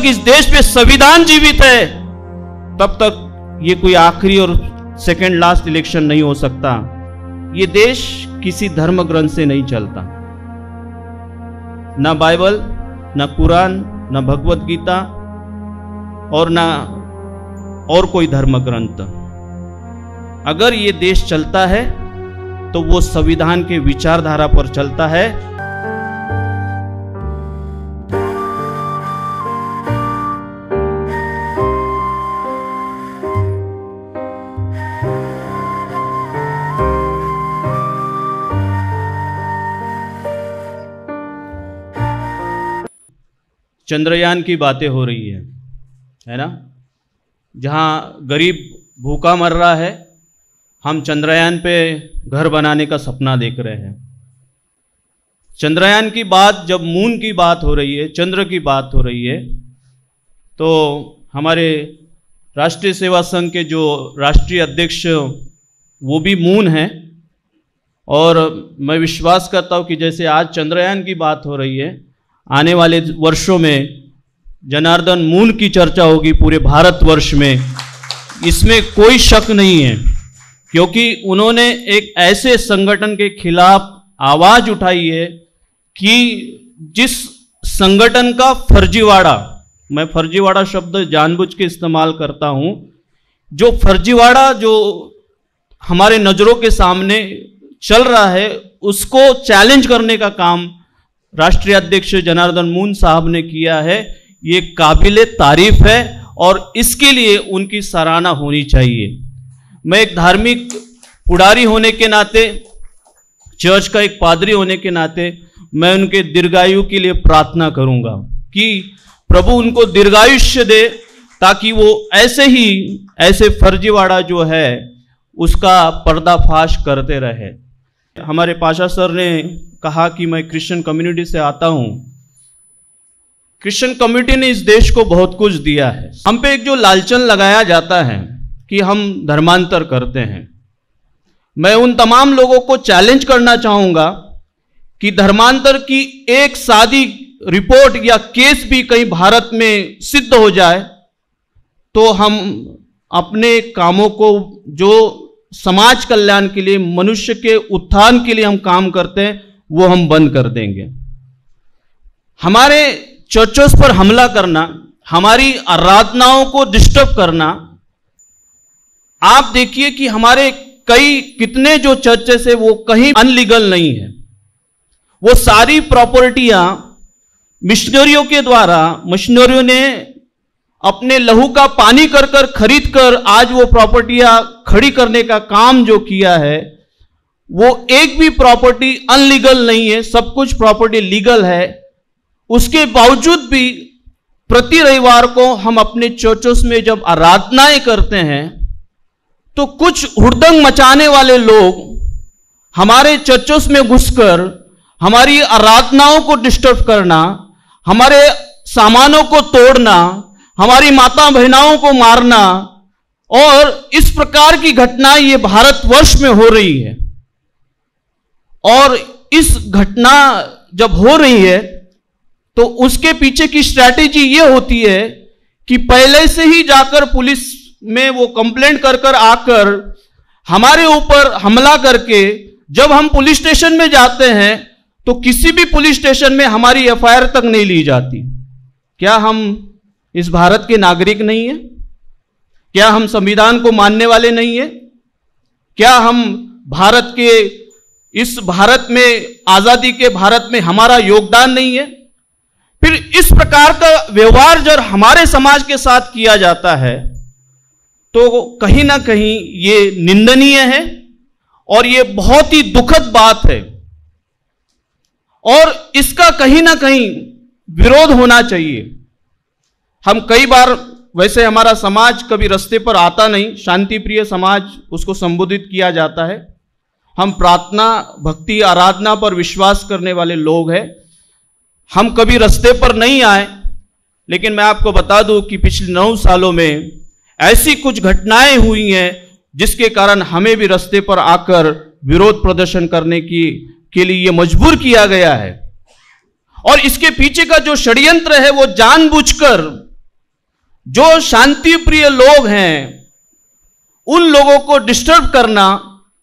तक इस देश में संविधान जीवित है तब तक ये कोई आखिरी और सेकंड लास्ट इलेक्शन नहीं हो सकता। ये देश किसी धर्म ग्रंथ से नहीं चलता, ना बाइबल, ना कुरान, ना भगवत गीता और ना और कोई धर्म ग्रंथ। अगर ये देश चलता है तो वो संविधान के विचारधारा पर चलता है। चंद्रयान की बातें हो रही है ना, जहां गरीब भूखा मर रहा है, हम चंद्रयान पे घर बनाने का सपना देख रहे हैं। चंद्रयान की बात, जब मून की बात हो रही है, चंद्र की बात हो रही है, तो हमारे राष्ट्रीय सेवा संघ के जो राष्ट्रीय अध्यक्ष वो भी मून हैं, और मैं विश्वास करता हूँ कि जैसे आज चंद्रयान की बात हो रही है, आने वाले वर्षों में जनार्दन मून की चर्चा होगी पूरे भारतवर्ष में। इसमें कोई शक नहीं है, क्योंकि उन्होंने एक ऐसे संगठन के खिलाफ आवाज उठाई है कि जिस संगठन का फर्जीवाड़ा, मैं फर्जीवाड़ा शब्द जानबूझ के इस्तेमाल करता हूं, जो फर्जीवाड़ा जो हमारे नजरों के सामने चल रहा है उसको चैलेंज करने का काम राष्ट्रीय अध्यक्ष जनार्दन मून साहब ने किया है। ये काबिले तारीफ है और इसके लिए उनकी सराहना होनी चाहिए। मैं एक धार्मिक पुजारी होने के नाते, चर्च का एक पादरी होने के नाते, मैं उनके दीर्घायु के लिए प्रार्थना करूंगा कि प्रभु उनको दीर्घायुष्य दे, ताकि वो ऐसे फर्जीवाड़ा जो है उसका पर्दाफाश करते रहे। हमारे पाशा सर ने कहा कि मैं क्रिश्चियन कम्युनिटी से आता हूं। क्रिश्चियन कम्युनिटी ने इस देश को बहुत कुछ दिया है। हम पे एक जो लालचन लगाया जाता है कि हम धर्मांतर करते हैं, मैं उन तमाम लोगों को चैलेंज करना चाहूंगा कि धर्मांतर की एक सादी रिपोर्ट या केस भी कहीं भारत में सिद्ध हो जाए तो हम अपने कामों को, जो समाज कल्याण के लिए, मनुष्य के उत्थान के लिए हम काम करते हैं, वो हम बंद कर देंगे। हमारे चर्चों पर हमला करना, हमारी आराधनाओं को डिस्टर्ब करना, आप देखिए कि हमारे कितने जो चर्चेस है वो कहीं अनलीगल नहीं है। वो सारी प्रॉपर्टियां मिशनरियों के द्वारा, मिशनरियों ने अपने लहू का पानी कर कर खरीद कर आज वो प्रॉपर्टियां खड़ी करने का काम जो किया है, वो एक भी प्रॉपर्टी अनलीगल नहीं है, सब कुछ प्रॉपर्टी लीगल है। उसके बावजूद भी प्रति रविवार को हम अपने चर्चों में जब आराधनाएं करते हैं तो कुछ हुड़दंग मचाने वाले लोग हमारे चर्चों में घुसकर हमारी आराधनाओं को डिस्टर्ब करना, हमारे सामानों को तोड़ना, हमारी माता बहनाओं को मारना, और इस प्रकार की घटनाएं ये भारतवर्ष में हो रही है। और इस घटना जब हो रही है तो उसके पीछे की स्ट्रैटेजी ये होती है कि पहले से ही जाकर पुलिस में वो कंप्लेंट कर कर आकर हमारे ऊपर हमला करके, जब हम पुलिस स्टेशन में जाते हैं तो किसी भी पुलिस स्टेशन में हमारी एफआईआर तक नहीं ली जाती। क्या हम इस भारत के नागरिक नहीं है? क्या हम संविधान को मानने वाले नहीं है? क्या हम भारत के, इस भारत में, आजादी के भारत में हमारा योगदान नहीं है? फिर इस प्रकार का व्यवहार जब हमारे समाज के साथ किया जाता है तो कहीं ना कहीं ये निंदनीय है और ये बहुत ही दुखद बात है, और इसका कहीं ना कहीं विरोध होना चाहिए। हम कई बार, वैसे हमारा समाज कभी रास्ते पर आता नहीं, शांति प्रिय समाज उसको संबोधित किया जाता है। हम प्रार्थना, भक्ति, आराधना पर विश्वास करने वाले लोग हैं। हम कभी रास्ते पर नहीं आए, लेकिन मैं आपको बता दूं कि पिछले 9 सालों में ऐसी कुछ घटनाएं हुई हैं जिसके कारण हमें भी रास्ते पर आकर विरोध प्रदर्शन करने के लिए मजबूर किया गया है। और इसके पीछे का जो षड्यंत्र है वो जानबूझकर जो शांति प्रिय लोग हैं उन लोगों को डिस्टर्ब करना,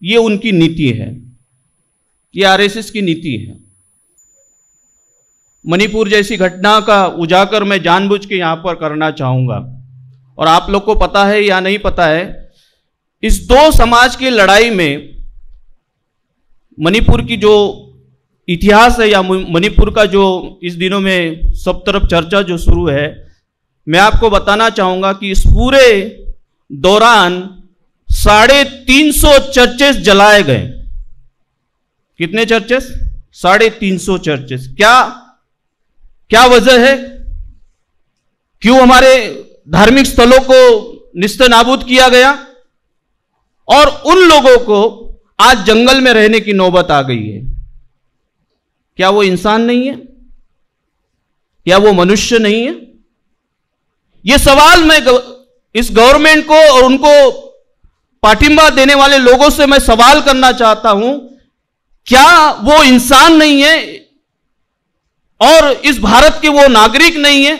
ये उनकी नीति है, ये आरएसएस की नीति है। मणिपुर जैसी घटना का उजागर मैं जानबूझ के यहां पर करना चाहूंगा, और आप लोग को पता है या नहीं पता है, इस दो समाज की लड़ाई में मणिपुर की जो इतिहास है या मणिपुर का जो इस दिनों में सब तरफ चर्चा जो शुरू है, मैं आपको बताना चाहूंगा कि इस पूरे दौरान 350 चर्चेस जलाए गए। कितने चर्चेस? 350 चर्चेस। क्या वजह है? क्यों हमारे धार्मिक स्थलों को निस्तनाबूद किया गया और उन लोगों को आज जंगल में रहने की नौबत आ गई है? क्या वो इंसान नहीं है? क्या वो मनुष्य नहीं है? ये सवाल मैं इस गवर्नमेंट को और उनको पाठिंबा देने वाले लोगों से मैं सवाल करना चाहता हूं, क्या वो इंसान नहीं है और इस भारत के वो नागरिक नहीं है?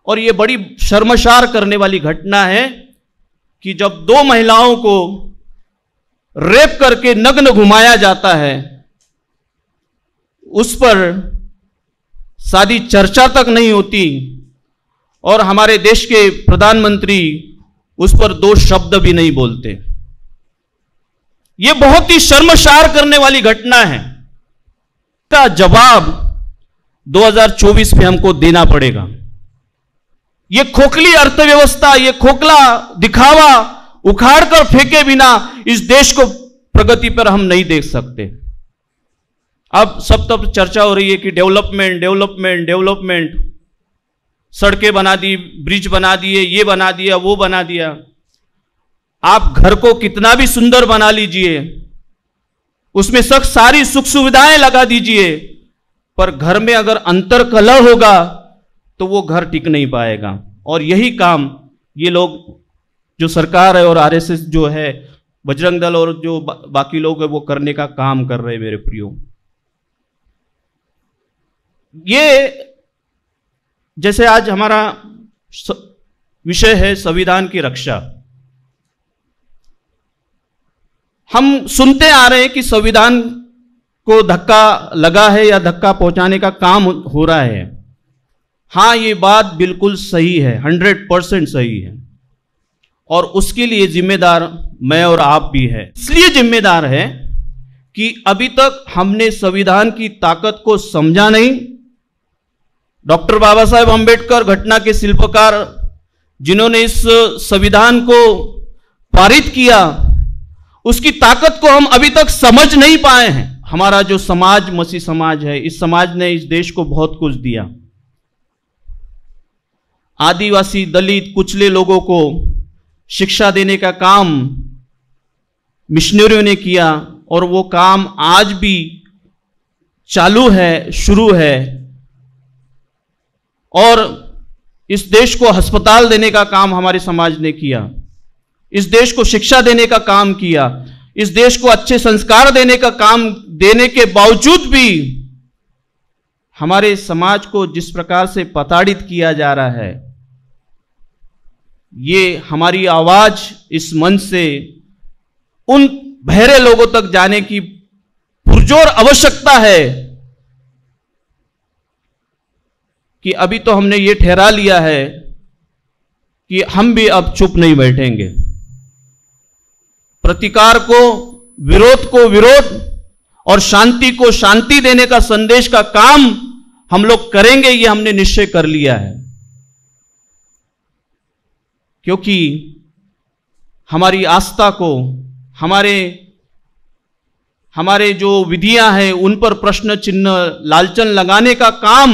और ये बड़ी शर्मसार करने वाली घटना है कि जब 2 महिलाओं को रेप करके नग्न घुमाया जाता है, उस पर सादी चर्चा तक नहीं होती और हमारे देश के प्रधानमंत्री उस पर 2 शब्द भी नहीं बोलते। यह बहुत ही शर्मसार करने वाली घटना है। का जवाब 2024 में हमको देना पड़ेगा। यह खोखली अर्थव्यवस्था, यह खोखला दिखावा उखाड़ कर फेंके बिना इस देश को प्रगति पर हम नहीं देख सकते। अब सब तब चर्चा हो रही है कि डेवलपमेंट डेवलपमेंट डेवलपमेंट, सड़कें बना दी, ब्रिज बना दिए, ये बना दिया, वो बना दिया। आप घर को कितना भी सुंदर बना लीजिए, उसमें सारी सुख सुविधाएं लगा दीजिए, पर घर में अगर अंतर्कलह होगा तो वो घर टिक नहीं पाएगा। और यही काम ये लोग, जो सरकार है और आरएसएस जो है, बजरंग दल और जो बाकी लोग है, वो करने का काम कर रहे हैं मेरे प्रियो। ये जैसे आज हमारा विषय है संविधान की रक्षा। हम सुनते आ रहे हैं कि संविधान को धक्का लगा है या धक्का पहुंचाने का काम हो रहा है। हां, ये बात बिल्कुल सही है, 100% सही है, और उसके लिए जिम्मेदार मैं और आप भी है। इसलिए जिम्मेदार है कि अभी तक हमने संविधान की ताकत को समझा नहीं। डॉक्टर बाबा साहेब अंबेडकर, घटना के शिल्पकार, जिन्होंने इस संविधान को पारित किया, उसकी ताकत को हम अभी तक समझ नहीं पाए हैं। हमारा जो समाज, मसीह समाज है, इस समाज ने इस देश को बहुत कुछ दिया। आदिवासी, दलित, कुचले लोगों को शिक्षा देने का काम मिशनरियों ने किया, और वो काम आज भी चालू है, शुरू है। और इस देश को अस्पताल देने का काम हमारे समाज ने किया, इस देश को शिक्षा देने का काम किया, इस देश को अच्छे संस्कार देने का काम देने के बावजूद भी हमारे समाज को जिस प्रकार से प्रताड़ित किया जा रहा है, ये हमारी आवाज इस मंच से उन बहरे लोगों तक जाने की पुरजोर आवश्यकता है कि अभी तो हमने ये ठहरा लिया है कि हम भी अब चुप नहीं बैठेंगे। प्रतिकार को विरोध और शांति को शांति देने का संदेश का काम हम लोग करेंगे, ये हमने निश्चय कर लिया है। क्योंकि हमारी आस्था को, हमारे जो विधियां हैं उन पर प्रश्न चिन्ह, लालचन लगाने का काम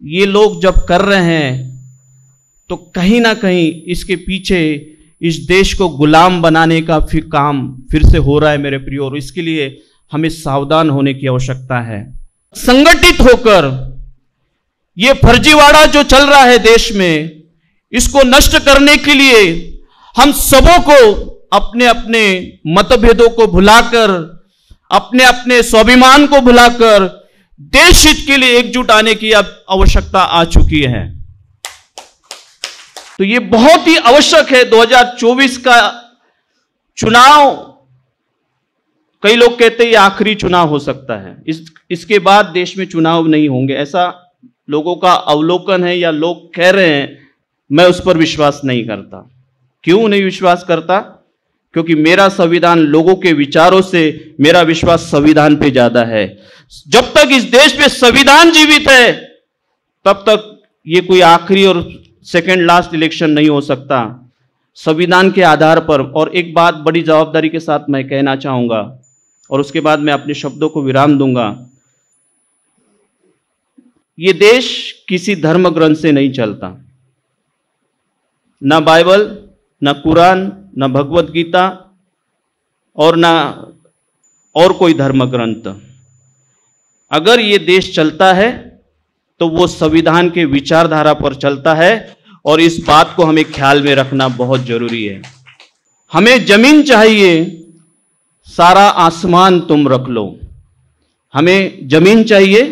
ये लोग जब कर रहे हैं, तो कहीं ना कहीं इसके पीछे इस देश को गुलाम बनाने का काम फिर से हो रहा है मेरे प्रियो। और इसके लिए हमें सावधान होने की आवश्यकता है। संगठित होकर ये फर्जीवाड़ा जो चल रहा है देश में, इसको नष्ट करने के लिए हम सबों को अपने अपने मतभेदों को भुलाकर, अपने अपने स्वाभिमान को भुलाकर देश हित के लिए एकजुट आने की अब आवश्यकता आ चुकी है। तो ये बहुत ही आवश्यक है। 2024 का चुनाव, कई लोग कहते हैं ये आखिरी चुनाव हो सकता है, इसके बाद देश में चुनाव नहीं होंगे, ऐसा लोगों का अवलोकन है या लोग कह रहे हैं। मैं उस पर विश्वास नहीं करता। क्यों नहीं विश्वास करता? क्योंकि मेरा संविधान लोगों के विचारों से, मेरा विश्वास संविधान पे ज्यादा है। जब तक इस देश में संविधान जीवित है तब तक ये कोई आखिरी और सेकंड लास्ट इलेक्शन नहीं हो सकता। संविधान के आधार पर, और एक बात बड़ी जवाबदारी के साथ मैं कहना चाहूंगा और उसके बाद मैं अपने शब्दों को विराम दूंगा। ये देश किसी धर्म ग्रंथ से नहीं चलता, ना बाइबल, ना कुरान, ना भगवत गीता और ना और कोई धर्म ग्रंथ। अगर ये देश चलता है तो वो संविधान के विचारधारा पर चलता है, और इस बात को हमें ख्याल में रखना बहुत जरूरी है। हमें जमीन चाहिए, सारा आसमान तुम रख लो। हमें जमीन चाहिए,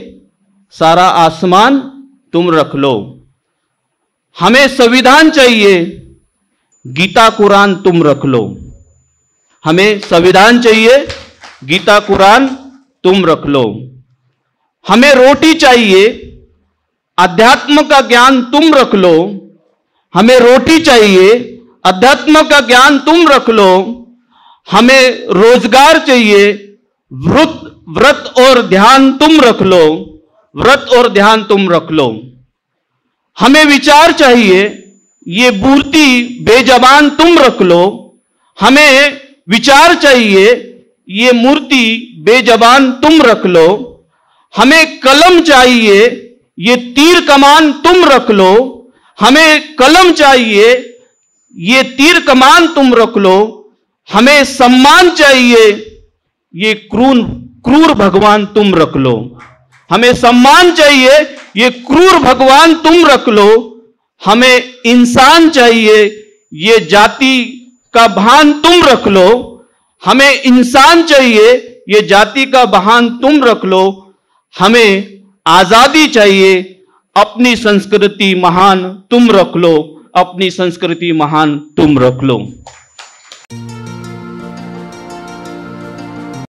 सारा आसमान तुम रख लो। हमें संविधान चाहिए, गीता कुरान तुम रख लो। हमें संविधान चाहिए, गीता कुरान तुम रख लो। हमें रोटी चाहिए, अध्यात्म का ज्ञान तुम रख लो। हमें रोटी चाहिए, अध्यात्म का ज्ञान तुम रख लो। हमें रोजगार चाहिए, व्रत और ध्यान तुम रख लो। व्रत और ध्यान तुम रख लो। हमें विचार चाहिए, ये मूर्ति बेजबान तुम रख लो। हमें विचार चाहिए, ये मूर्ति बेजबान तुम रख लो। हमें कलम चाहिए, ये तीर कमान तुम रख लो। हमें कलम चाहिए, ये तीर कमान तुम रख लो। हमें सम्मान चाहिए, ये क्रूर भगवान तुम रख लो। हमें सम्मान चाहिए, ये क्रूर भगवान तुम रख लो। हमें इंसान चाहिए, ये जाति का भान तुम रख लो। हमें इंसान चाहिए, ये जाति का भान तुम रख लो। हमें आजादी चाहिए, अपनी संस्कृति महान तुम रख लो। अपनी संस्कृति महान तुम रख लो।